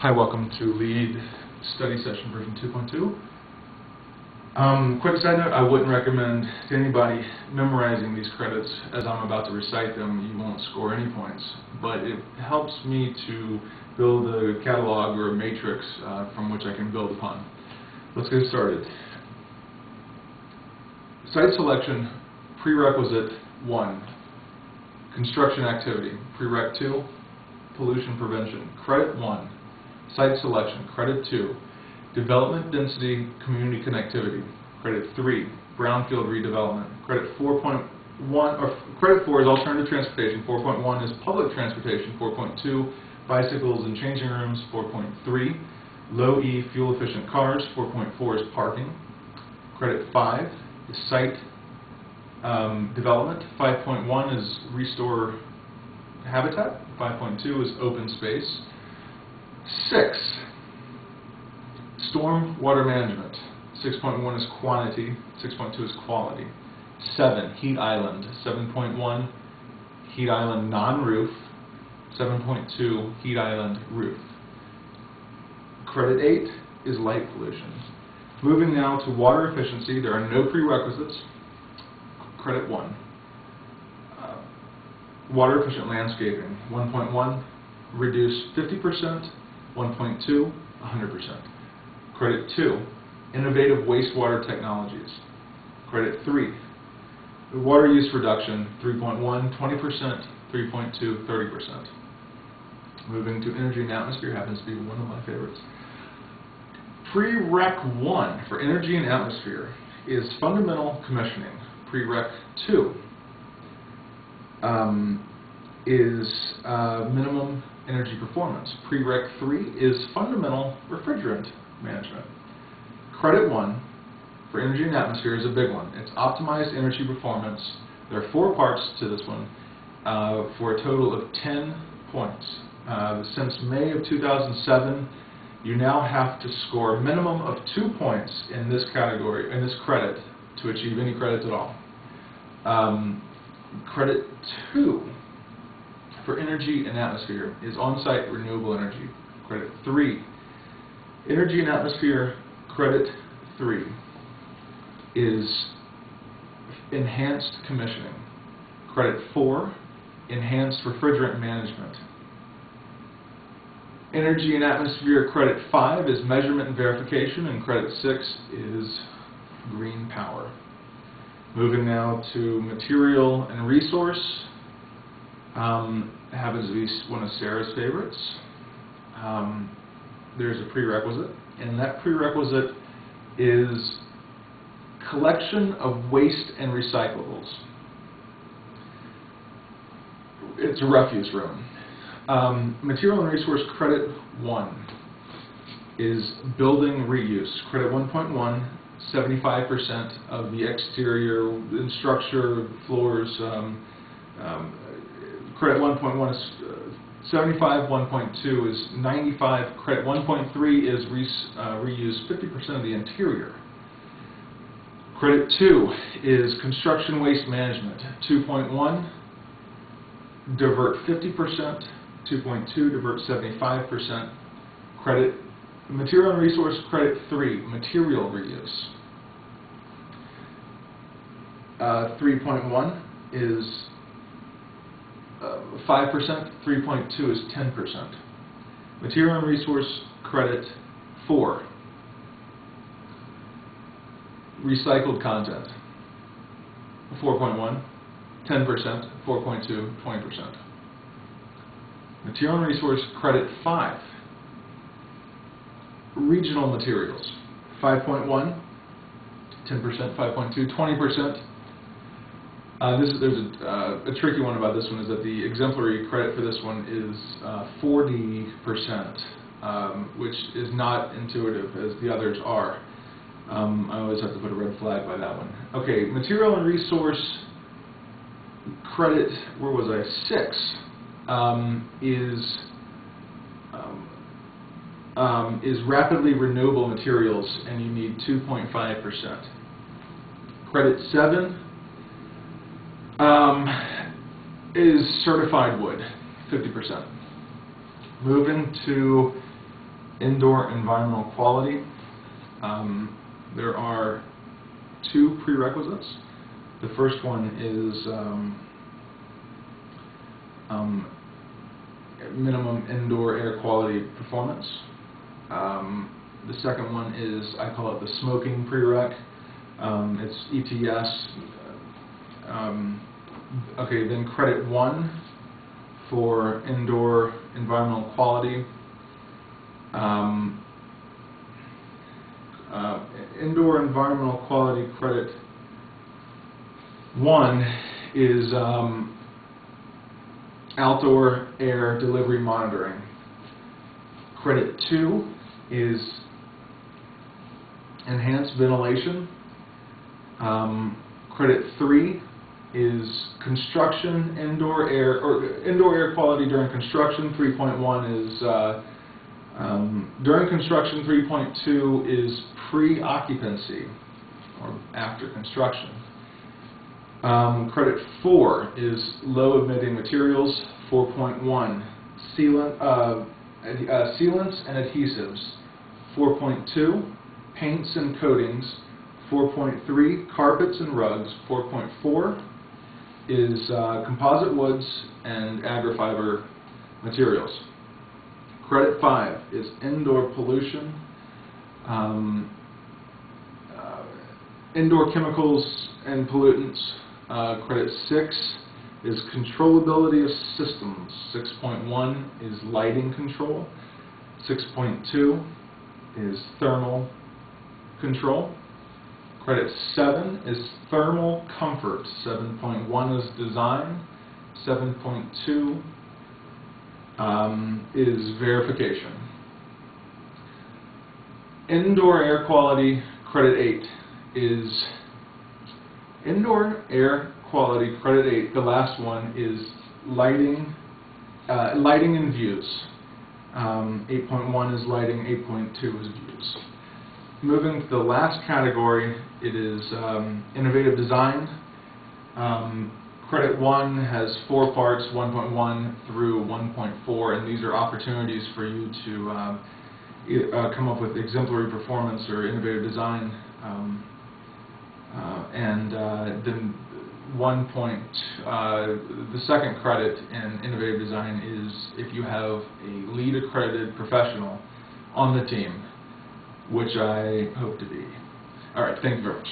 Hi, welcome to LEED study session version 2.2. Quick side note, I wouldn't recommend to anybody memorizing these credits as I'm about to recite them. You won't score any points, but it helps me to build a catalog or a matrix from which I can build upon. Let's get started. Site selection, prerequisite 1, construction activity. Prereq 2, pollution prevention. Credit 1. Site selection, credit 2, development density community connectivity, credit 3, brownfield redevelopment, credit 4.1, or credit 4 is alternative transportation, 4.1 is public transportation, 4.2, bicycles and changing rooms, 4.3, low E fuel efficient cars, 4.4 is parking, credit 5 is site development, 5.1 is restore habitat, 5.2 is open space. 6, storm water management. 6.1 is quantity, 6.2 is quality. 7, heat island. 7.1, heat island non-roof. 7.2, heat island roof. Credit 8 is light pollution. Moving now to water efficiency, there are no prerequisites. Credit 1. Water efficient landscaping. 1.1, reduce 50%. 1.2, 100%. Credit 2, innovative wastewater technologies. Credit 3, water use reduction, 3.1, 20%, 3.2, 30%. Moving to energy and atmosphere, happens to be one of my favorites. Prereq 1 for energy and atmosphere is fundamental commissioning. Prereq 2 is minimum energy performance. Prereq 3 is fundamental refrigerant management. Credit 1 for energy and atmosphere is a big one. It's optimized energy performance. There are 4 parts to this one for a total of 10 points. Since May of 2007, you now have to score a minimum of 2 points in this category, in this credit, to achieve any credits at all. Credit 2 for energy and atmosphere is on-site renewable energy. Credit 3. Energy and atmosphere, credit 3 is enhanced commissioning. Credit 4, enhanced refrigerant management. Energy and atmosphere, credit 5 is measurement and verification, and credit 6 is green power. Moving now to material and resource. Happens to be one of Sarah's favorites. There's a prerequisite, and that prerequisite is collection of waste and recyclables. It's a refuse room. Material and resource credit 1 is building reuse. Credit 1.1, 75% of the exterior and structure, floors. Credit 1.1 is 75, 1.2 is 95, credit 1.3 is reuse 50% of the interior. Credit 2 is construction waste management. 2.1, divert 50%, 2.2, divert 75%. Credit material and resource credit 3, material reuse. 3.1 is 5%, 3.2 is 10%. Material and resource credit 4, recycled content. 4.1, 10%, 4.2, 20%. Material and resource credit 5, regional materials. 5.1, 10%, 5.2, 20%. There's a tricky one about this one, is that the exemplary credit for this one is 40%, which is not intuitive as the others are. I always have to put a red flag by that one. Okay, material and resource credit, where was I? 6 is rapidly renewable materials, and you need 2.5%. Credit 7 is certified wood, 50%. Moving to Indoor environmental quality. There are two prerequisites. The first one is minimum indoor air quality performance. The second one is, I call it the smoking prereq. It's ETS. Okay, then credit 1 for indoor environmental quality. Indoor environmental quality credit 1 is outdoor air delivery monitoring. Credit 2 is enhanced ventilation. Credit 3 is construction indoor air quality during construction. 3.1 is during construction. 3.2 is pre-occupancy or after construction. Credit 4 is low emitting materials. 4.1 sealants and adhesives. 4.2 paints and coatings. 4.3 carpets and rugs. 4.4 is composite woods and agri-fiber materials. Credit 5 is indoor pollution, indoor chemicals and pollutants. Credit 6 is controllability of systems. 6.1 is lighting control. 6.2 is thermal control. Credit 7 is thermal comfort. 7.1 is design. 7.2 is verification. Indoor air quality credit 8 is indoor air quality credit 8. The last one is lighting, lighting and views. 8.1 is lighting. 8.2 is views. Moving to the last category, it is innovative design. Credit 1 has 4 parts, 1.1 through 1.4, and these are opportunities for you to come up with exemplary performance or innovative design. Then the second credit in innovative design is if you have a LEED accredited professional on the team, which I hope to be. All right, thank you very much.